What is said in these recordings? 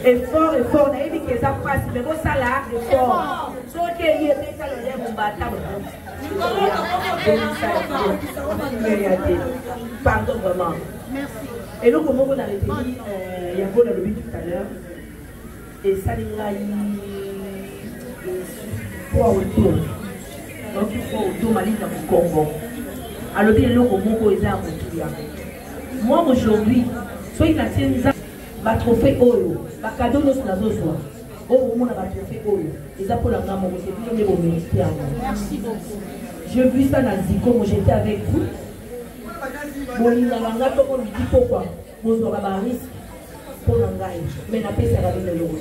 Effort, effort. On a dit que ça passe, mais bon, ça là, effort. Ce qui est lié, c'est ça, le lait, mon bâtard. Pardon, vraiment. Merci. Et donc, comme on avait dit, il y a beau le lobby tout à l'heure, et ça, il y a pour autour. Donc, il faut autour, Mali, dans le Congo. Alors, il y a le Congo, il y a moi, aujourd'hui, soit il a tient un trophée Oyo, un cadeau de la zone. Oh, on a un trophée Oyo. Et ça pour la maman, c'est plus au ministère. Merci beaucoup. J'ai vu ça dans Zico, moi j'étais avec vous. Bon, il y a un gars qui me dit pourquoi. Moi, je vais avoir un risque pour l'engager. Mais la paix, ça va venir de l'eau.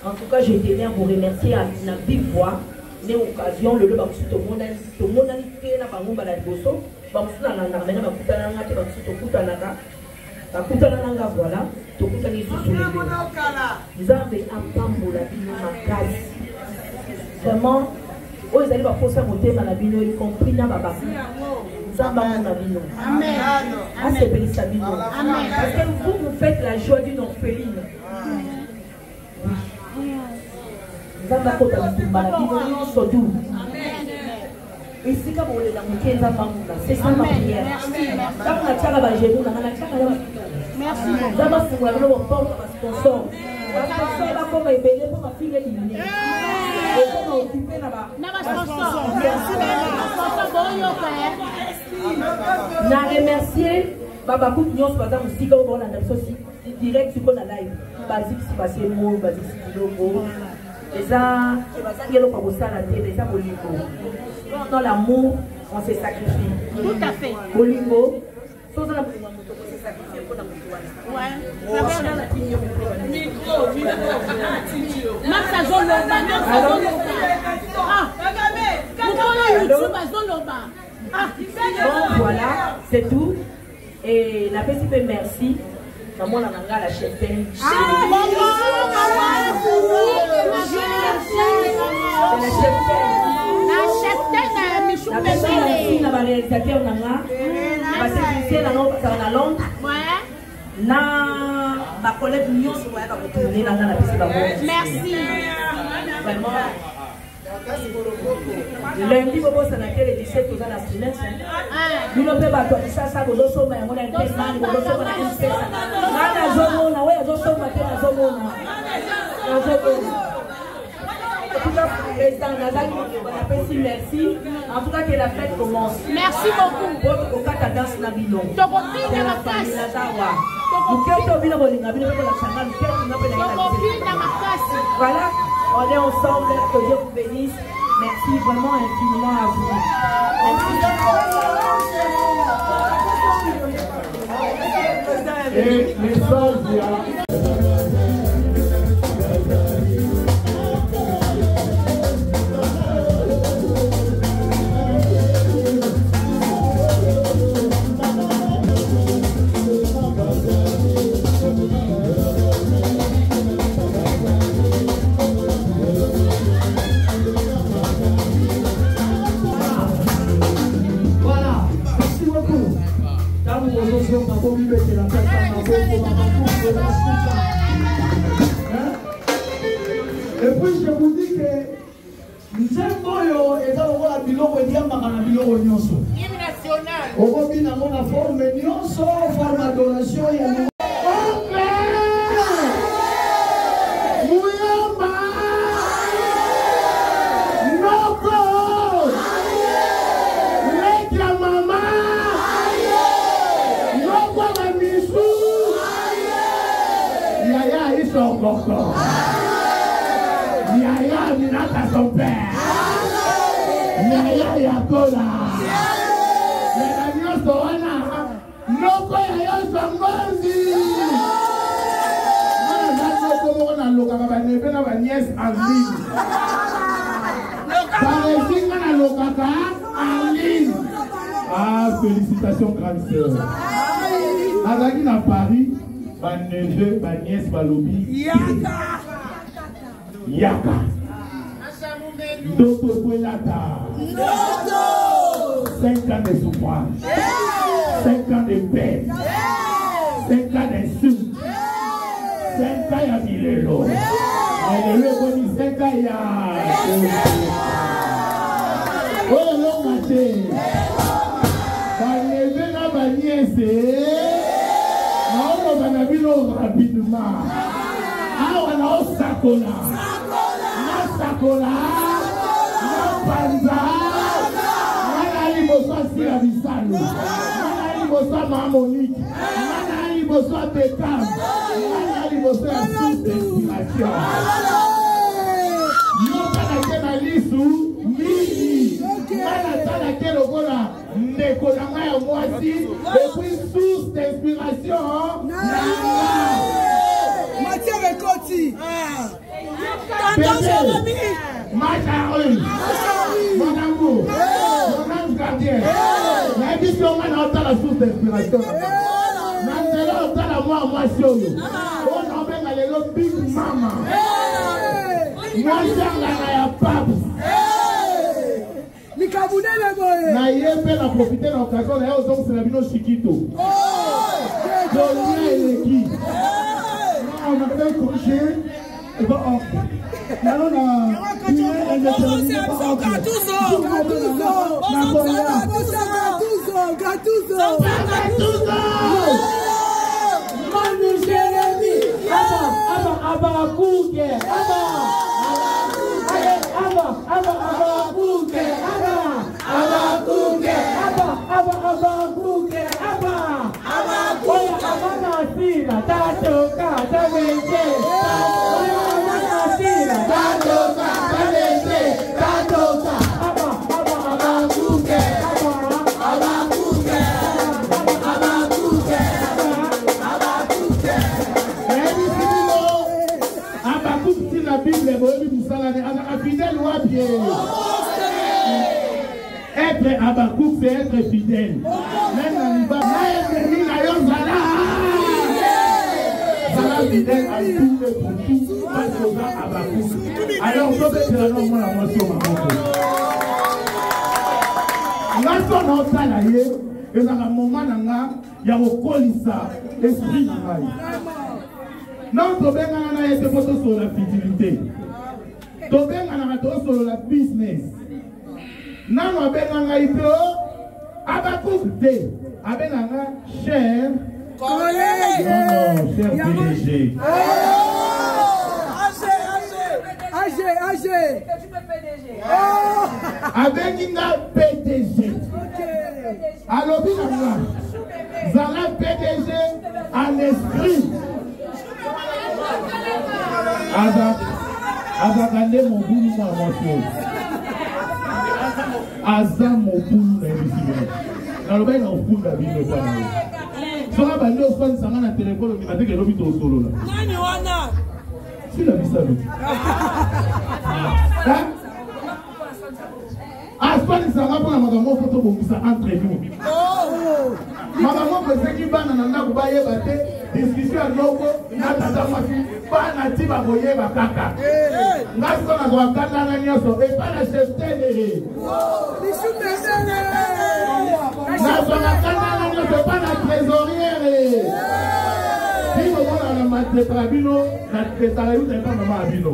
En tout cas, je tenais à vous remercier à la vive voix. Une occasion, le lieu, tout le monde a été là, par exemple, à la Bosso. Voilà, vraiment, oh, ils allaient pas poser monter malabino, y compris na baba. Zamba monabino. Amen. Ah, c'est bénissabino. Amen. Parce que vous faites la joie d'une orpheline. Zamba kota malabino, sodou. Et c'est comme on est dans le 15 ans, c'est ça ma prière. Quand on a tchara ba genou, on a tchara ba. Merci. D'abord pour avoir le porte sponsor. La sponsor là comme est belé pour ma fille éliminée. Et on a occupé là-bas. Na sponsor. Merci sponsor bon. Na remercier Baba Kout Nyos par exemple aussi comme on a aussi direct sur la live. Basique si passer mot, basique si logo. Et ça, il y a le pas ça la tête, ça bolingo. Dans l'amour, on s'est sacrifié. Tout à fait. Bolingo, sans la on s'est sacrifié pour la moutoire. Ouais. Micro. Maxa Zoloba, bon, voilà, c'est tout. Et la PCP, merci. Maman, la chef. Merci. Vraiment. Lundi, vous avez laquelle les 17 aux astreintes. Nous ne pouvons pas faire ça, vous avez sommes on a un tellement, vous avez sommes un espèce. Nana Zomona, ouais, vous sommes à Zomona. Merci. En tout cas, que la fête commence. Merci beaucoup. Votre danse na bino. Voilà, on est ensemble, que Dieu vous bénisse. Merci vraiment infiniment à vous. Merci. Et les soldats. Et puis je vous dis que Nzemboyo est dans le biloko diamba na biloko nyonso. Hymne national. Okobina mona forme nyonso, forme adoration ya Yaya Minata son père. Yaya Yakola. Yaya Soana. Noko Yaya Sangozi. On a loka baba nebe na ba nièce en ligne. Parezinga na lokaka en ligne. Ah, félicitations grande sœur. Azaki na Paris. Ba neveu, ba nièce, ba lobi. Yaka. Yaka. Doto Bouelata. 5 ans de souffrance. 5 ans de peine. 5 ans d'insulte. 5 ans ya bilelo. Lelo koni 5 ans ya. Oh non mate. Baneve na baniese. Naona banabilo rapidement. Awa na osakola. Sakola. Na panza. Na liboso sila bisalo. Na liboso mamonique. Na liboso bekam. Na liboso ya source d'inspiration. Yo kana na lisu mini. Kana tala ke lokola ndeko na ngaya mwasi et puis source d'inspiration. Matière Koti. Mon amour, mon ange gardien, la mission on a la source d'inspiration. Maintenant on a la moi on a le big mama. Moi la pape. Na yembe na profiter de l'occasion na aux hommes c'est la bino chiquito. On a fait coucher. Et bah, alors, être Abakouk, c'est être fidèle. Même dans l'Iba, fidèle à tout et pour tout, parce qu'on a Abakouk. Alors, on peut mettre la norme à la motion, ma moto. Et dans un moment, il y a un colissa, esprit de maille. Non, tu as été photo sur la fidélité. Tu as été sur la business. Non, tu as été Abakouk D. Abenanga, cher collègue. Non, cher PDG. AG. Abenanga PDG. Alors, Zala PDG en esprit. Azakande mon boulot moi motion. Aza mon boulot na bisibé. Na loba na ofunda la bino kwa na. Soka bande ofanda sanga na téléphone mi bateke lobi to solo la. Nani wana? Si la bisabe. Aspani sanga pona makambo photo bongisa entre nous. Maman peut qui bana nanda kubaye bate discussion loko na tata masi bana tiba boye bakaka ngaso na kwa kanda na nyoso e bana cheftelere na kwa kanda na nyoso bana trésorier si mo mona na matrabino na tetarayu de mama abino.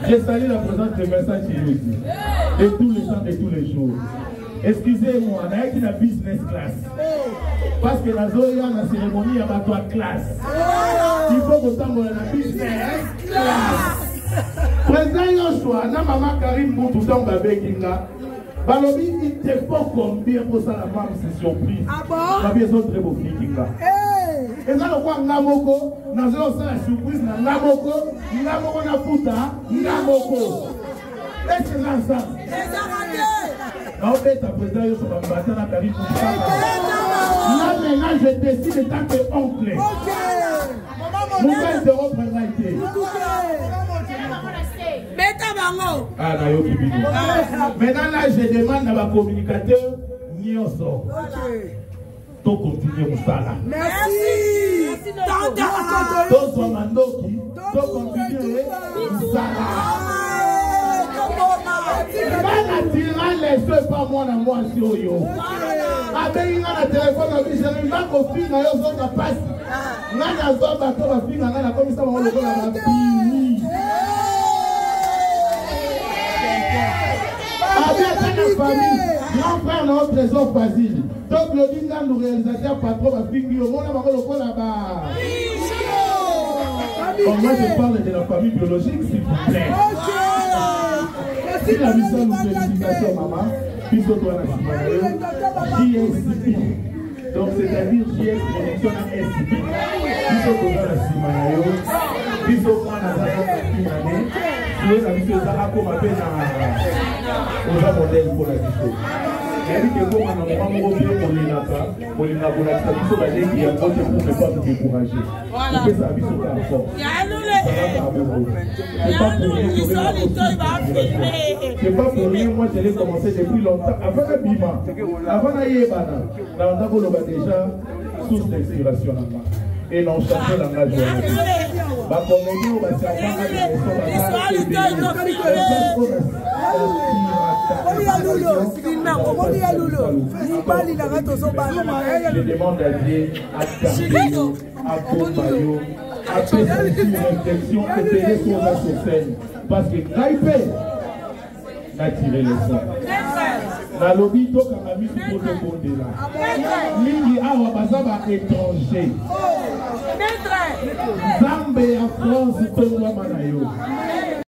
Je salue la présence de Vincent Chiluti et tous les gens de tous les jours. Excusez-moi, on a été dans la business class. Parce que la zone dans la cérémonie, il y a pas de classe. Il faut que tu dans la business class. Président Yoshua, na maman Karim Boutou dans Babé Kinga. Balobi, il te faut combien pour ça la femme, c'est surprise. Ah bon? La vie est très beau fille Kinga. Et ça, on voit Namoko, nous avons la surprise, Namoko, Namoko na puta, Namoko. Et c'est là ça. Là, maintenant, je décide en tant qu'oncle. Mon père de représenter. Ah, maintenant, là, je demande à ma communicateur, Nyoso. To continuer mon salaire. Merci. To soit mandoki, to continuer mon salaire. Les feux pas moi dans moi sur yo. Avec un téléphone, je ne vais pas confier dans les autres passes. Nana zo bato ba finga ngana comme ça on le voit la fini. Avec la famille, grand frère notre trésor Basile. Donc le dinga nous réalisateur patron ba fingi au monde ba le là-bas. Moi je parle de la famille biologique s'il vous plaît. Si la mission nous félicitations maman, puisque toi la JSP. Donc c'est-à-dire JS Connexion SCP. Puisque toi la Simanayo, puisque toi la Simanayo, nous la mission Zara comme appel aux modèles pour la mission. Elle dit que comme on a un gros pied pour les nata, pour les nabonats, ça dit que la légui est pour ne pas nous décourager. On fait ça mission par force. C'est pas pour rien, moi je l'ai commencé depuis longtemps. Avant la Bima, avant la Yébana, on a déjà source d'inspiration là-bas. Et non, chanter dans la journée. Bah, comme on dit, on va savoir je demande à Dieu, à Carpio, à Pompayo, à faire une réflexion et payer son âge sur scène. Parce que Graipé n'a tiré le son. La lobby toque à la musique pour le monde là. Mingi awa bazaba étranger. Zambé en France, tout le monde manayo.